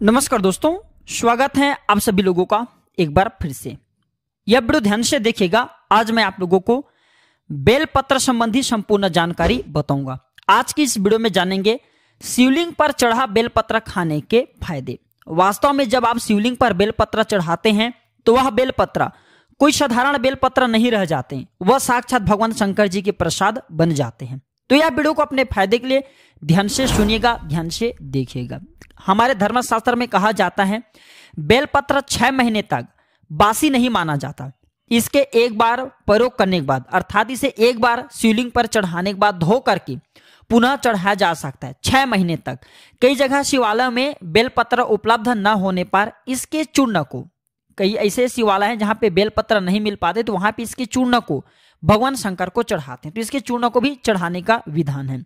नमस्कार दोस्तों, स्वागत है आप सभी लोगों का एक बार फिर से। यह वीडियो ध्यान से देखिएगा। आज मैं आप लोगों को बेलपत्र संबंधी संपूर्ण जानकारी बताऊंगा। आज की इस वीडियो में जानेंगे शिवलिंग पर चढ़ा बेलपत्र खाने के फायदे। वास्तव में जब आप शिवलिंग पर बेलपत्र चढ़ाते हैं तो वह बेलपत्र कोई साधारण बेलपत्र नहीं रह जाते, वह साक्षात भगवान शंकर जी के प्रसाद बन जाते हैं। तो यह वीडियो को अपने फायदे के लिए ध्यान से सुनिएगा, ध्यान से देखिएगा। हमारे धर्मशास्त्र में कहा जाता है बेलपत्र 6 महीने तक बासी नहीं माना जाता। इसके एक बार प्रयोग करने के बाद अर्थात इसे एक बार शिवलिंग पर चढ़ाने के बाद धो करके पुनः चढ़ाया जा सकता है 6 महीने तक। कई जगह शिवालय में बेलपत्र उपलब्ध न होने पर इसके चूर्ण को, कई ऐसे शिवालय हैं जहां पे बेलपत्र नहीं मिल पाते तो वहां पे इसके चूर्ण को भगवान शंकर को चढ़ाते हैं। तो इसके चूर्ण को भी चढ़ाने का विधान है।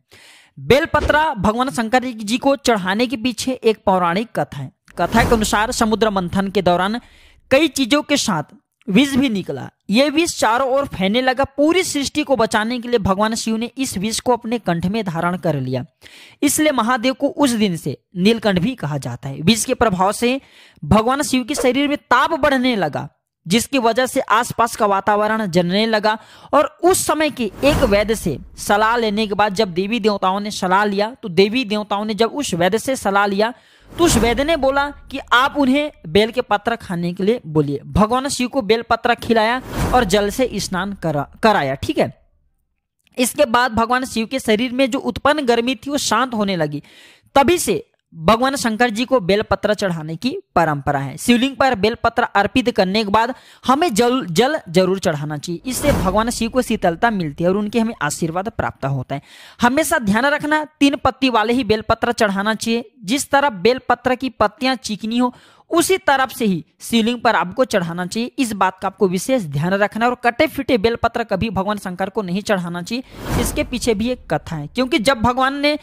बेलपत्र भगवान शंकर जी को चढ़ाने के पीछे एक पौराणिक कथा है। कथा के अनुसार समुद्र मंथन के दौरान कई चीजों के साथ विष भी निकला। यह विष चारों ओर फैलने लगा। पूरी सृष्टि को बचाने के लिए भगवान शिव ने इस विष को अपने कंठ में धारण कर लिया। इसलिए महादेव को उस दिन से नीलकंठ भी कहा जाता है। विष के प्रभाव से भगवान शिव के शरीर में ताप बढ़ने लगा, जिसकी वजह से आसपास का वातावरण जलने लगा। और उस समय के एक वैद्य से सलाह लेने के बाद जब देवी देवताओं ने सलाह लिया तो देवी देवताओं ने जब उस वैद्य से सलाह लिया तो उस वैद्य ने बोला कि आप उन्हें बेल के पत्र खाने के लिए बोलिए। भगवान शिव को बेल पत्र खिलाया और जल से स्नान कराया। ठीक है। इसके बाद भगवान शिव के शरीर में जो उत्पन्न गर्मी थी वो शांत होने लगी। तभी से भगवान शंकर जी को बेलपत्र चढ़ाने की परंपरा है। शिवलिंग पर बेलपत्र अर्पित करने के बाद हमें जल जरूर चढ़ाना चाहिए। इससे भगवान शिव को शीतलता मिलती है और उनके हमें आशीर्वाद प्राप्त होता है। हमेशा ध्यान रखना 3 पत्ती वाले ही बेलपत्र चढ़ाना चाहिए। जिस तरह बेलपत्र की पत्तियां चिकनी हो उसी तरफ से ही शिवलिंग पर आपको चढ़ाना चाहिए। इस बात का आपको विशेष ध्यान रखना है। और कटे फिटे बेलपत्र कभी भगवान शंकर को नहीं चढ़ाना चाहिए। इसके पीछे भी एक कथा है, क्योंकि जब भगवान ने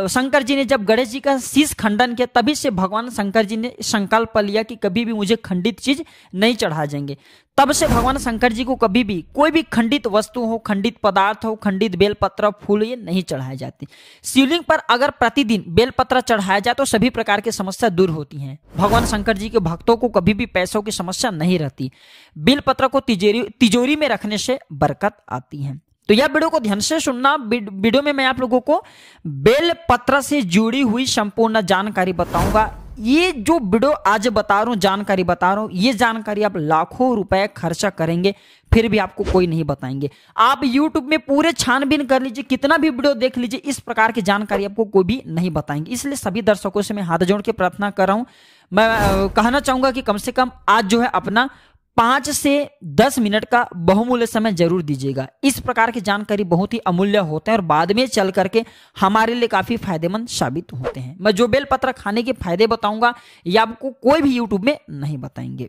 शंकर जी ने जब गणेश जी का शीश खंडन किया तभी से भगवान शंकर जी ने संकल्प लिया कि कभी भी मुझे खंडित चीज नहीं चढ़ा जाएंगे। तब से भगवान शंकर जी को कभी भी कोई भी खंडित वस्तु हो, खंडित पदार्थ हो, खंडित बेलपत्र फूल ये नहीं चढ़ाए जाते। शिवलिंग पर अगर प्रतिदिन बेलपत्र चढ़ाया जाए तो सभी प्रकार की समस्या दूर होती हैं। भगवान शंकर जी के भक्तों को कभी भी पैसों की समस्या नहीं रहती। बेलपत्र को तिजोरी में रखने से बरकत आती है। तो यह वीडियो को ध्यान से सुनना। वीडियो में मैं आप लोगों को बेलपत्र से जुड़ी हुई संपूर्ण जानकारी बताऊंगा। ये जो वीडियो आज बता रहा हूं, जानकारी बता रहा हूं, ये जानकारी आप लाखों रुपए खर्चा करेंगे फिर भी आपको कोई नहीं बताएंगे। आप YouTube में पूरे छानबीन कर लीजिए, कितना भी वीडियो देख लीजिए, इस प्रकार की जानकारी आपको कोई भी नहीं बताएंगे। इसलिए सभी दर्शकों से मैं हाथ जोड़ के प्रार्थना कर रहा हूं। मैं कहना चाहूंगा कि कम से कम आज जो है अपना 5 से 10 मिनट का बहुमूल्य समय जरूर दीजिएगा। इस प्रकार की जानकारी बहुत ही अमूल्य होते हैं और बाद में चल करके हमारे लिए काफी फायदेमंद साबित होते हैं। मैं जो बेलपत्र खाने के फायदे बताऊंगा ये आपको कोई भी यूट्यूब में नहीं बताएंगे।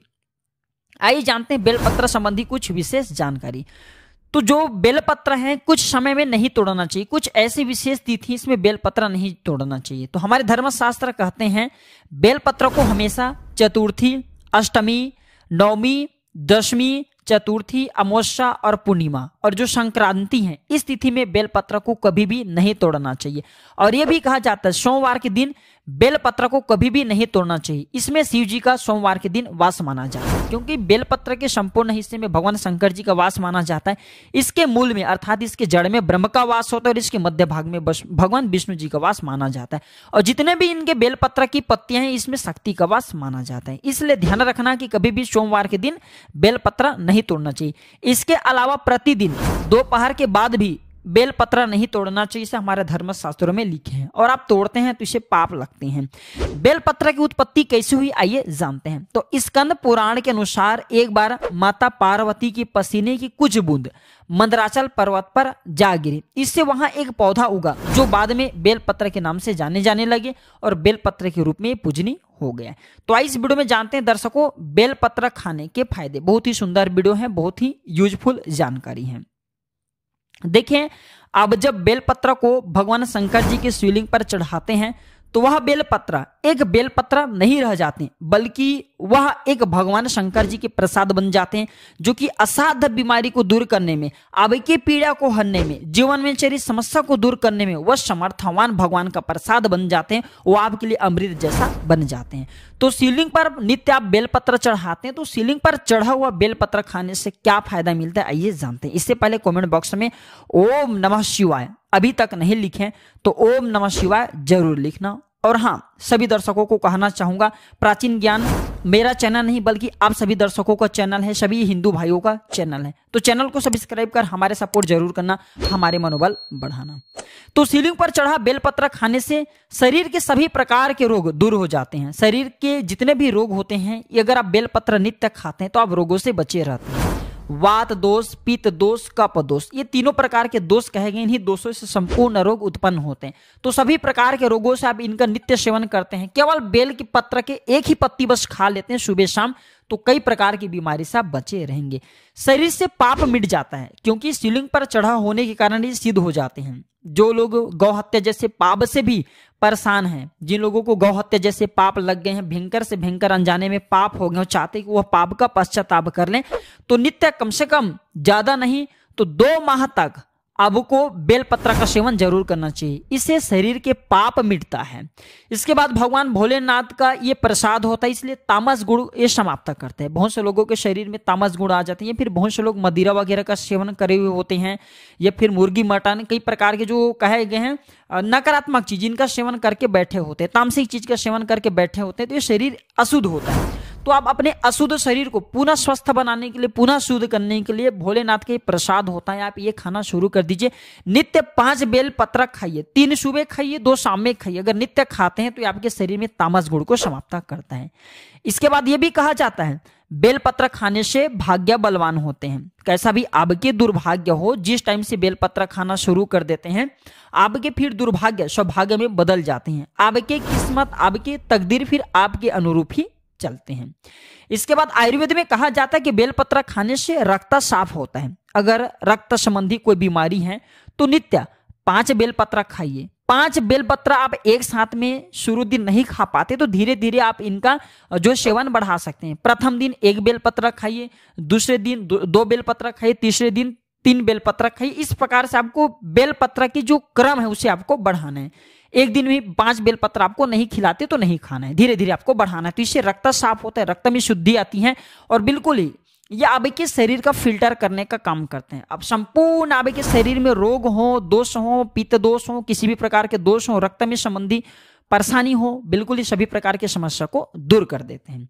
आइए जानते हैं बेलपत्र संबंधी कुछ विशेष जानकारी। तो जो बेलपत्र है कुछ समय में नहीं तोड़ना चाहिए। कुछ ऐसी विशेष तिथि इसमें बेलपत्र नहीं तोड़ना चाहिए। तो हमारे धर्मशास्त्र कहते हैं बेलपत्र को हमेशा चतुर्थी, अष्टमी, नवमी, दशमी, चतुर्थी, अमावस्या और पूर्णिमा और जो संक्रांति है इस तिथि में बेलपत्र को कभी भी नहीं तोड़ना चाहिए। और यह भी कहा जाता है सोमवार के दिन बेलपत्र को कभी भी नहीं तोड़ना चाहिए। इसमें शिव जी का सोमवार के दिन वास माना जाता है, क्योंकि बेलपत्र के संपूर्ण हिस्से में भगवान शंकर जी का वास माना जाता है। इसके मूल में अर्थात इसके जड़ में ब्रह्म का वास होता है और इसके मध्य भाग में भगवान विष्णु जी का वास माना जाता है। और जितने भी इनके बेलपत्र की पत्तियां हैं इसमें शक्ति का वास माना जाता है। इसलिए ध्यान रखना कि कभी भी सोमवार के दिन बेलपत्र नहीं तोड़ना चाहिए। इसके अलावा प्रतिदिन दोपहर के बाद भी बेलपत्र नहीं तोड़ना चाहिए। इसे हमारे धर्मशास्त्रों में लिखे हैं और आप तोड़ते हैं तो इसे पाप लगते हैं। बेलपत्र की उत्पत्ति कैसे हुई आइए जानते हैं। तो स्कंद पुराण के अनुसार एक बार माता पार्वती की पसीने की कुछ बूंद मंदराचल पर्वत पर जा गिरी। इससे वहां एक पौधा उगा जो बाद में बेलपत्र के नाम से जाने लगे और बेलपत्र के रूप में पूजनीय हो गया। तो इस वीडियो में जानते हैं दर्शकों बेलपत्र खाने के फायदे। बहुत ही सुंदर वीडियो है, बहुत ही यूजफुल जानकारी है। देखें, अब जब बेलपत्र को भगवान शंकर जी के शिवलिंग पर चढ़ाते हैं तो वह बेलपत्र एक बेलपत्र नहीं रह जाते, बल्कि वह एक भगवान शंकर जी के प्रसाद बन जाते हैं, जो कि असाध्य बीमारी को दूर करने में, आपकी पीड़ा को हरने में, जीवन में चली समस्या को दूर करने में वह समर्थवान भगवान का प्रसाद बन जाते हैं। वो आपके लिए अमृत जैसा बन जाते हैं। तो शिवलिंग पर नित्य आप बेलपत्र चढ़ाते हैं, तो शिवलिंग पर चढ़ा हुआ बेलपत्र खाने से क्या फायदा मिलता है, आइए जानते हैं। इससे पहले कमेंट बॉक्स में ओम नमः शिवाय अभी तक नहीं लिखें तो ओम नमः शिवाय जरूर लिखना। और हाँ, सभी दर्शकों को कहना चाहूंगा, प्राचीन ज्ञान मेरा चैनल नहीं बल्कि आप सभी दर्शकों का चैनल है, सभी हिंदू भाइयों का चैनल है। तो चैनल को सब्सक्राइब कर हमारे सपोर्ट जरूर करना, हमारे मनोबल बढ़ाना। तो शिवलिंग पर चढ़ा बेलपत्र खाने से शरीर के सभी प्रकार के रोग दूर हो जाते हैं। शरीर के जितने भी रोग होते हैं, अगर आप बेलपत्र नित्य खाते हैं तो आप रोगों से बचे रहते हैं। वात दोष, पित्त दोष, कफ दोष, ये तीनों प्रकार के दोष कहे गए। इन्हीं दोषों से संपूर्ण रोग उत्पन्न होते हैं। तो सभी प्रकार के रोगों से आप इनका नित्य सेवन करते हैं, केवल बेल के पत्र के एक ही पत्ती बस खा लेते हैं सुबह शाम, तो कई प्रकार की बीमारी से आप बचे रहेंगे। शरीर से पाप मिट जाता है, क्योंकि शिवलिंग पर चढ़ा होने के कारण ये सिद्ध हो जाते हैं। जो लोग गौ हत्या जैसे पाप से भी परेशान हैं, जिन लोगों को गौ हत्या जैसे पाप लग गए हैं, भयंकर से भयंकर अनजाने में पाप हो गए, चाहते कि वह पाप का पश्चाताप कर लें, तो नित्य कम से कम ज्यादा नहीं तो 2 माह तक आपको बेलपत्र का सेवन जरूर करना चाहिए। इससे शरीर के पाप मिटता है। इसके बाद भगवान भोलेनाथ का ये प्रसाद होता है, इसलिए तामस गुण ये समाप्त करते हैं। बहुत से लोगों के शरीर में तामस गुण आ जाते हैं, फिर बहुत से लोग मदिरा वगैरह का सेवन करे हुए होते हैं, या फिर मुर्गी मटन, कई प्रकार के जो कहे गए हैं नकारात्मक चीज, इनका सेवन करके बैठे होते हैं, तामसिक चीज का सेवन करके बैठे होते हैं, तो ये शरीर अशुद्ध होता है। तो आप अपने अशुद्ध शरीर को पुनः स्वस्थ बनाने के लिए, पुनः शुद्ध करने के लिए भोलेनाथ के प्रसाद होता है, आप ये खाना शुरू कर दीजिए। नित्य 5 बेल पत्र खाइए, 3 सुबह खाइए, 2 शाम में खाइए। अगर नित्य खाते हैं तो आपके शरीर में तामस गुण को समाप्त करता है। इसके बाद ये भी कहा जाता है बेलपत्र खाने से भाग्य बलवान होते हैं। कैसा भी आपके दुर्भाग्य हो, जिस टाइम से बेलपत्र खाना शुरू कर देते हैं, आपके फिर दुर्भाग्य सौभाग्य में बदल जाते हैं। आपके किस्मत, आपकी तकदीर फिर आपके अनुरूप ही चलते हैं। इसके बाद आयुर्वेद में कहा जाता है कि बेलपत्र खाने से रक्त साफ होता है। अगर रक्त संबंधी कोई बीमारी है तो नित्य 5 बेलपत्र खाइए। 5 बेलपत्र आप एक साथ में शुरू दिन नहीं खा पाते तो धीरे धीरे आप इनका जो सेवन बढ़ा सकते हैं। प्रथम दिन 1 बेलपत्र खाइए, दूसरे दिन 2 बेलपत्र खाइए, तीसरे दिन 3 बेलपत्र खाइए। इस प्रकार से आपको बेलपत्र की जो क्रम है उसे आपको बढ़ाना है। एक दिन में 5 बेलपत्र आपको नहीं खिलाते तो नहीं खाना है, धीरे धीरे आपको बढ़ाना है। तो इससे रक्त साफ होता है, रक्त में शुद्धि आती है, और बिल्कुल ही ये आपके शरीर का फिल्टर करने का काम करते हैं। अब संपूर्ण आपके शरीर में रोग हो, दोष हो, पित्त दोष हो, किसी भी प्रकार के दोष हो, रक्त में संबंधी परेशानी हो, बिल्कुल ही सभी प्रकार की समस्या को दूर कर देते हैं।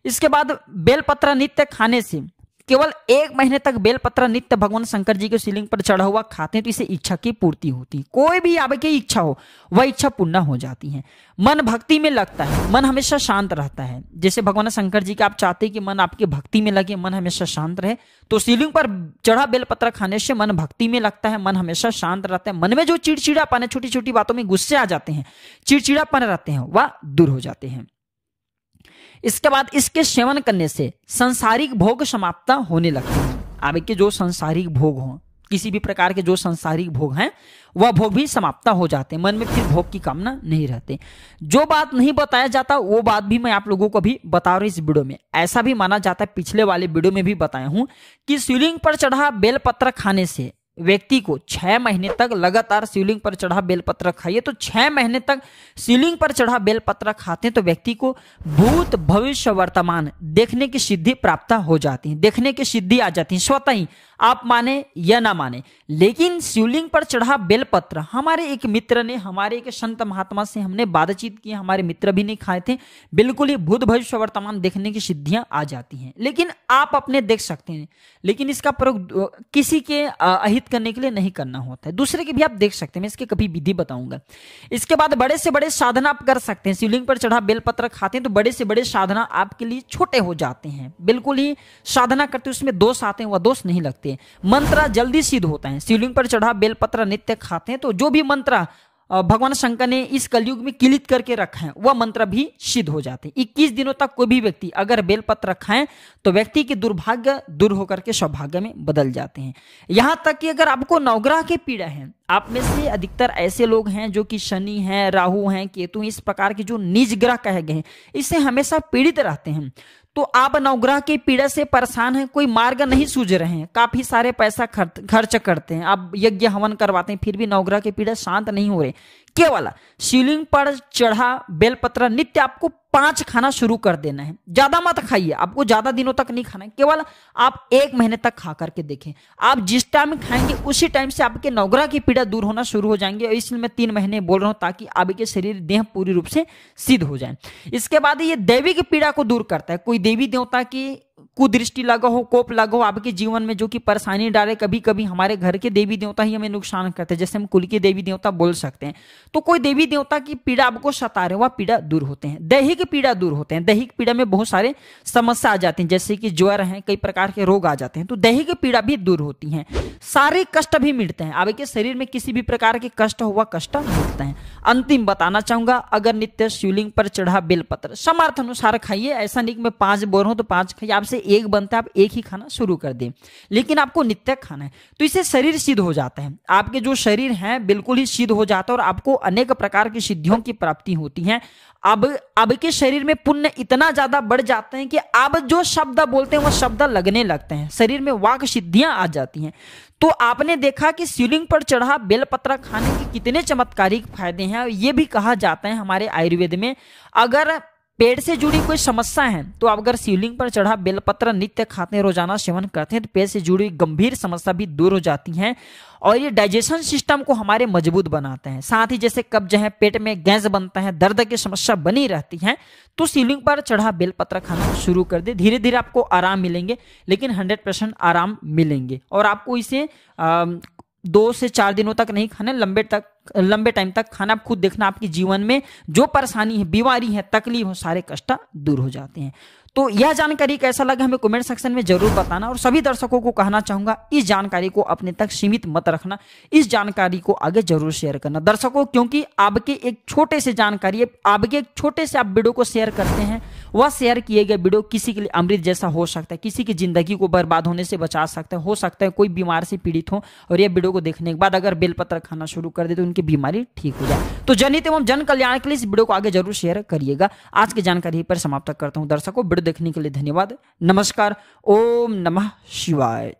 इसके बाद बेलपत्र नित्य खाने से केवल 1 महीने तक बेलपत्र नित्य भगवान शंकर जी के शिवलिंग पर चढ़ा हुआ खाते हैं तो इसे इच्छा की पूर्ति होती है। कोई भी आपकी इच्छा हो वह इच्छा पूर्ण हो जाती है। मन भक्ति में लगता है, मन हमेशा शांत रहता है। जैसे भगवान शंकर जी के आप चाहते हैं कि मन आपकी भक्ति में लगे, मन हमेशा शांत रहे, तो शिवलिंग पर चढ़ा बेलपत्र खाने से मन भक्ति में लगता है, मन हमेशा शांत रहता है। मन में जो चिड़चिड़ापन है, छोटी छोटी बातों में गुस्से आ जाते हैं, चिड़चिड़ापन रहते हैं, वह दूर हो जाते हैं। इसके बाद इसके सेवन करने से सांसारिक भोग समाप्त होने लगते हैं। आपके जो सांसारिक भोग हों, किसी भी प्रकार के जो सांसारिक भोग हैं, वह भोग भी समाप्त हो जाते हैं। मन में फिर भोग की कामना नहीं रहती। जो बात नहीं बताया जाता वो बात भी मैं आप लोगों को भी बता रहा हूं इस वीडियो में। ऐसा भी माना जाता है, पिछले वाले वीडियो में भी बताया हूं, कि शिवलिंग पर चढ़ा बेलपत्र खाने से व्यक्ति को 6 महीने तक लगातार शिवलिंग पर चढ़ा बेलपत्र खाइए, तो 6 महीने तक शिवलिंग पर चढ़ा बेलपत्र खाते हैं तो व्यक्ति को भूत भविष्य वर्तमान देखने की सिद्धि प्राप्त हो जाती है, देखने की सिद्धि आ जाती है स्वतः ही, आप माने या ना माने। लेकिन शिवलिंग पर चढ़ा बेलपत्र, हमारे एक मित्र ने, हमारे एक संत महात्मा से हमने बातचीत की, हमारे मित्र भी नहीं खाए थे, बिल्कुल ही भूत भविष्य वर्तमान देखने की सिद्धियां आ जाती हैं। लेकिन आप अपने देख सकते हैं, लेकिन इसका प्रयोग किसी के अहित करने के लिए नहीं करना होता है, दूसरे के भी आप देख सकते हैं। मैं इसके कभी विधि बताऊंगा। इसके बाद बड़े से बड़े साधना आप कर सकते हैं। शिवलिंग पर चढ़ा बेलपत्र खाते हैं तो बड़े से बड़े साधना आपके लिए छोटे हो जाते हैं। बिल्कुल ही साधना करते उसमें दोष आते हैं, वह दोष नहीं लगते। मंत्र जल्दी सिद्ध होता है। शिवलिंग पर चढ़ा बेलपत्र नित्य खाते हैं तो जो भी मंत्र भगवान शंकर ने इस कलयुग में किलित करके रखा है वह मंत्र भी सिद्ध हो जाते हैं। 21 दिनों तक कोई भी व्यक्ति अगर बेलपत्र खाएं तो व्यक्ति के दुर्भाग्य दूर होकर के सौभाग्य में बदल जाते हैं। यहां तक कि अगर आपको नवग्रह की पीड़ा है, आप में से अधिकतर ऐसे लोग हैं जो कि शनि हैं, राहु हैं, केतु, इस प्रकार के जो नीच ग्रह कहे गए हैं, इससे हमेशा पीड़ित रहते हैं। तो आप नवग्रह की पीड़ा से परेशान हैं, कोई मार्ग नहीं सूझ रहे हैं, काफी सारे पैसा खर्च करते हैं, आप यज्ञ हवन करवाते हैं, फिर भी नवग्रह की पीड़ा शांत नहीं हो रही। केवल शिवलिंग पर चढ़ा बेलपत्र नित्य आपको 5 खाना शुरू कर देना है। ज्यादा मत खाइए, आपको ज्यादा दिनों तक नहीं खाना है, केवल आप 1 महीने तक खा करके देखें। आप जिस टाइम खाएंगे उसी टाइम से आपके नवग्रह की पीड़ा दूर होना शुरू हो जाएंगे। और इसलिए मैं 3 महीने बोल रहा हूं ताकि आपके शरीर देह पूरी रूप से सिद्ध हो जाए। इसके बाद ये दैविक पीड़ा को दूर करता है। कोई देवी देवता की कुदृष्टि लगा हो, कोप लगा हो आपके जीवन में, जो कि परेशानी डाले। कभी कभी हमारे घर के देवी देवता ही हमें नुकसान करते हैं, जैसे हम कुल के देवी देवता बोल सकते हैं। तो कोई देवी देवता की पीड़ा आपको सता रहे, वह पीड़ा दूर होते हैं। दैहिक पीड़ा दूर होते हैं। दैहिक पीड़ा में बहुत सारे समस्या आ जाती हैं, जैसे कि ज्वर है, कई प्रकार के रोग आ जाते हैं, तो दैहिक पीड़ा भी दूर होती है। सारे कष्ट भी मिटते हैं। आपके शरीर में किसी भी प्रकार के कष्ट हुआ कष्ट मिटते हैं। अंतिम बताना चाहूंगा, अगर नित्य शिवलिंग पर चढ़ा बेलपत्र समर्थ अनुसार खाइए। ऐसा नहीं कि मैं 5 बोल रहा हूं तो 5 खाइए, आपसे 1 बनता है, आप 1 ही खाना शुरू कर दें, लेकिन आपको नित्य खाना है। तो इससे शरीर सिद्ध हो जाता है। आपके जो शरीर है बिल्कुल ही सिद्ध हो जाता है और आपको अनेक प्रकार की सिद्धियों की प्राप्ति होती है। अब के शरीर में पुण्य इतना ज्यादा बढ़ जाते हैं कि आप जो शब्द बोलते हैं वह शब्द लगने लगते हैं, शरीर में वाक सिद्धियां आ जाती हैं। तो आपने देखा कि शिवलिंग पर चढ़ा बेलपत्र खाने के कितने चमत्कारिक फायदे हैं। ये भी कहा जाता है हमारे आयुर्वेद में, अगर पेट से जुड़ी कोई समस्या है तो आप अगर शिवलिंग पर चढ़ा बेलपत्र नित्य खाते हैं, रोजाना सेवन करते हैं, तो पेट से जुड़ी गंभीर समस्या भी दूर हो जाती है। और ये डाइजेशन सिस्टम को हमारे मजबूत बनाते हैं। साथ ही जैसे कब्ज है, पेट में गैस बनता है, दर्द की समस्या बनी रहती है, तो शिवलिंग पर चढ़ा बेलपत्र खाना शुरू कर दे। धीरे धीरे आपको आराम मिलेंगे, लेकिन 100% आराम मिलेंगे। और आपको इसे 2 से 4 दिनों तक नहीं खाना, लंबे टाइम तक खाना। आप खुद देखना, आपके जीवन में जो परेशानी है, बीमारी है, तकलीफ हो, सारे कष्ट दूर हो जाते हैं। तो यह जानकारी कैसा लगा हमें कमेंट सेक्शन में जरूर बताना। और सभी दर्शकों को कहना चाहूंगा, इस जानकारी को अपने तक सीमित मत रखना, इस जानकारी को आगे जरूर शेयर करना दर्शकों, क्योंकि आपके एक छोटे से जानकारी, आपके एक छोटे से आप वीडियो को शेयर करते हैं, वह शेयर किए गए वीडियो किसी के लिए अमृत जैसा हो सकता है, किसी की जिंदगी को बर्बाद होने से बचा सकता है। हो सकता है कोई बीमार से पीड़ित हो और यह वीडियो को देखने के बाद अगर बेलपत्र खाना शुरू कर दे तो उनकी बीमारी ठीक हो जाए। तो जनहित एवं जन कल्याण के लिए इस वीडियो को आगे जरूर शेयर करिएगा। आज की जानकारी पर समाप्त करता हूं दर्शकों। वीडियो देखने के लिए धन्यवाद। नमस्कार। ओम नमः शिवाय।